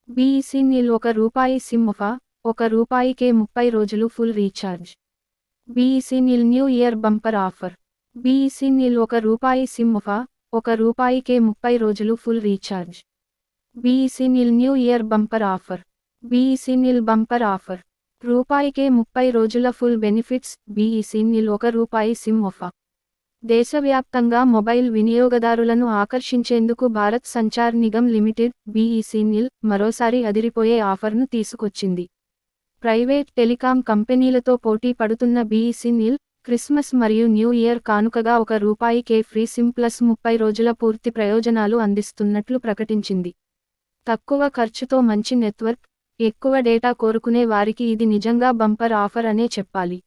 BEC నిల్ ₹1 SIM offer, ₹1కే 30 రోజులు full recharge. BSNL new year bumper offer. BSNL ₹1 SIM offer, ₹1కే 30 రోజులు full recharge. BSNL new year bumper offer. BSNL bumper offer. ₹1కే 30 రోజుల full benefits. BSNL ₹1 SIM offer. దేశవ్యాప్తంగా mobile వినియోగదారులను ఆకర్షించేందుకు Bharat Sanchar Nigam limited BSNL మరోసారి అదిరిపోయే ఆఫర్ను తీసుకొచ్చింది. ప్రైవేట్ టెలికాం కంపెనీలతో పోటీ పడుతున్న బీఈసీ నిల్ క్రిస్మస్ మరియు న్యూ ఇయర్ కానుకగా ₹1కే ఫ్రీ సిమ్ ప్లస్ 30 రోజుల పూర్తి ప్రయోజనాలు అందిస్తున్నట్లు ప్రకటించింది. తక్కువ ఖర్చుతో మంచి నెట్వర్క్, ఎక్కువ డేటా కోరుకునే వారికి ఇది నిజంగా బంపర్ ఆఫర్ అనే చెప్పాలి.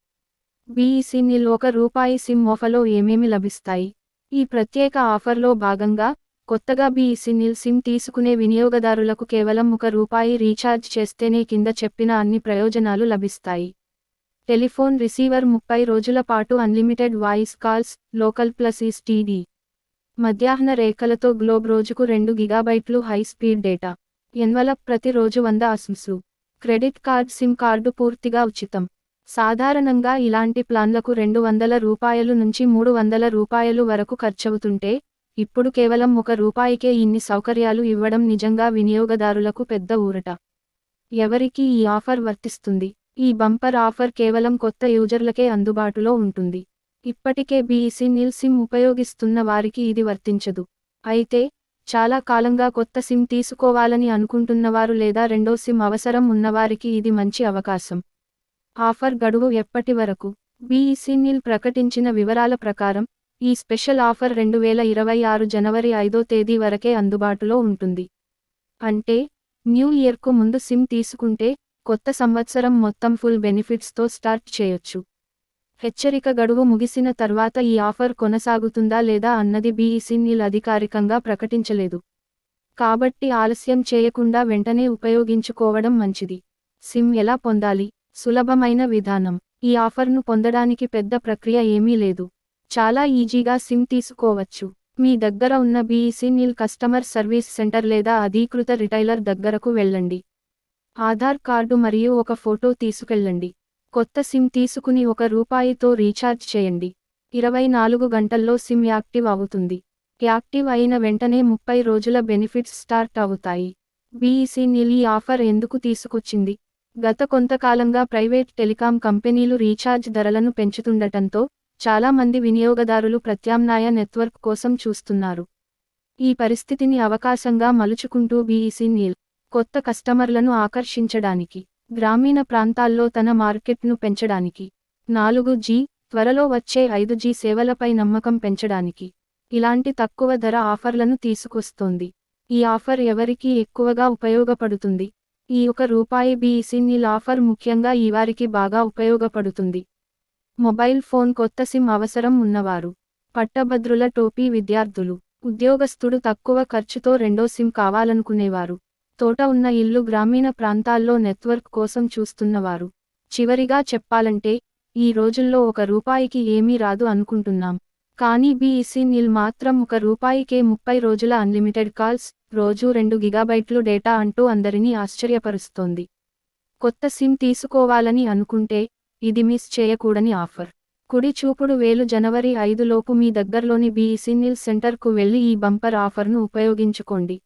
బీఈసీ నిల్ ₹1 సిమ్ ఆఫర్లో ఏమేమి లభిస్తాయి? ఈ ప్రత్యేక ఆఫర్లో భాగంగా కొత్తగా బీఈసీ నిల్ సిమ్ తీసుకునే వినియోగదారులకు కేవలం ₹1 రీఛార్జ్ చేస్తేనే కింద చెప్పిన అన్ని ప్రయోజనాలు లభిస్తాయి. టెలిఫోన్ రిసీవర్ 30 రోజుల పాటు unlimited voice calls, local plus STD మధ్యాహ్న రేఖలతో గ్లోబ్ రోజుకు 2 గిగాబైట్లు హై స్పీడ్ డేటా. ఎన్వలప్ ప్రతి రోజు 100 అస్మ్స్లు. క్రెడిట్ కార్డ్ సిమ్ కార్డు పూర్తిగా ఉచితం. సాధారణంగా ఇలాంటి ప్లాన్లకు ₹200 నుంచి ₹300 వరకు ఖర్చవుతుంటే, ఇప్పుడు కేవలం ₹1కే ఇన్ని సౌకర్యాలు ఇవ్వడం నిజంగా వినియోగదారులకు పెద్ద ఊరట. ఎవరికి ఈ ఆఫర్ వర్తిస్తుంది? ఈ బంపర్ ఆఫర్ కేవలం కొత్త యూజర్లకే అందుబాటులో ఉంటుంది. ఇప్పటికే బీఈసీ నిల్ సిమ్ ఉపయోగిస్తున్న వారికి ఇది వర్తించదు. అయితే, చాలా కాలంగా కొత్త సిమ్ తీసుకోవాలని అనుకుంటున్నవారు లేదా రెండో సిమ్ అవసరం ఉన్నవారికి ఇది మంచి అవకాశం. ఆఫర్ గడువు ఎప్పటి వరకు? బీఈసీ నిల్ ప్రకటించిన వివరాల ప్రకారం, ఈ స్పెషల్ ఆఫర్ 2026 జనవరి 5వ తేదీ వరకే అందుబాటులో ఉంటుంది. అంటే, న్యూ ఇయర్కు ముందు సిమ్ తీసుకుంటే, కొత్త సంవత్సరం మొత్తం ఫుల్ బెనిఫిట్స్తో స్టార్ట్ చేయొచ్చు. హెచ్చరిక గడువు ముగిసిన తర్వాత ఈ ఆఫర్ కొనసాగుతుందా లేదా అన్నది బీఈసీ నిల్ అధికారికంగా ప్రకటించలేదు. కాబట్టి ఆలస్యం చేయకుండా వెంటనే ఉపయోగించుకోవడం మంచిది. సిమ్ ఎలా పొందాలి? సులభమైన విధానం. ఈ ఆఫర్ను పొందడానికి పెద్ద ప్రక్రియ ఏమీ లేదు. చాలా ఈజీగా సిమ్ తీసుకోవచ్చు. మీ దగ్గర ఉన్న బీఈసీ నిల్ కస్టమర్ సర్వీస్ సెంటర్ లేదా అధీకృత రిటైలర్ దగ్గరకు వెళ్ళండి. ఆధార్ కార్డు మరియు ఒక ఫోటో తీసుకెళ్ళండి. కొత్త సిమ్ తీసుకుని ₹1తో రీఛార్జ్ చేయండి. 24 గంటల్లో సిమ్ యాక్టివ్ అవుతుంది. యాక్టివ్ అయిన వెంటనే 30 రోజుల బెనిఫిట్స్ స్టార్ట్ అవుతాయి. బీఈసీ నిల్ ఈ ఆఫర్ ఎందుకు తీసుకొచ్చింది? గత కొంతకాలంగా ప్రైవేట్ టెలికాం కంపెనీలు రీఛార్జ్ ధరలను పెంచుతుండటంతో, చాలా మంది వినియోగదారులు ప్రత్యామ్నాయ నెట్వర్క్ కోసం చూస్తున్నారు. ఈ పరిస్థితిని అవకాశంగా మలుచుకుంటూ బీఈసీ నిల్ కొత్త కస్టమర్లను ఆకర్షించడానికి, గ్రామీణ ప్రాంతాల్లో తన మార్కెట్ను పెంచడానికి, 4G త్వరలో వచ్చే 5G సేవలపై నమ్మకం పెంచడానికి, ఇలాంటి తక్కువ ధర ఆఫర్లను తీసుకొస్తోంది. ఈ ఆఫర్ ఎవరికి ఎక్కువగా ఉపయోగపడుతుంది? ఈ ₹1 బీఈసీ నిల్ ఆఫర్ ముఖ్యంగా ఈ వారికి బాగా ఉపయోగపడుతుంది. మొబైల్ ఫోన్ కొత్త సిమ్ అవసరం ఉన్నవారు, పట్టభద్రుల టోపీ విద్యార్థులు, ఉద్యోగస్తుడు తక్కువ ఖర్చుతో రెండో సిమ్ కావాలనుకునేవారు, తోట ఉన్న ఇల్లు గ్రామీణ ప్రాంతాల్లో నెట్వర్క్ కోసం చూస్తున్నవారు. చివరిగా చెప్పాలంటే, ఈ రోజుల్లో ₹1కి ఏమీ రాదు అనుకుంటున్నాం. కానీ బీఈసీ నిల్ మాత్రం ₹1కే 30 రోజుల అన్లిమిటెడ్ కాల్స్, రోజూ 2 గిగాబైట్లు డేటా అంటూ అందరినీ ఆశ్చర్యపరుస్తోంది. కొత్త సిమ్ తీసుకోవాలని అనుకుంటే, ఇది మిస్ చేయకూడని ఆఫర్. కుడి చూపుడు వేలు జనవరి 5 లోపు మీ దగ్గర్లోని బీఈసీ నిల్ సెంటర్కు వెళ్లి ఈ బంపర్ ఆఫర్ను ఉపయోగించుకోండి.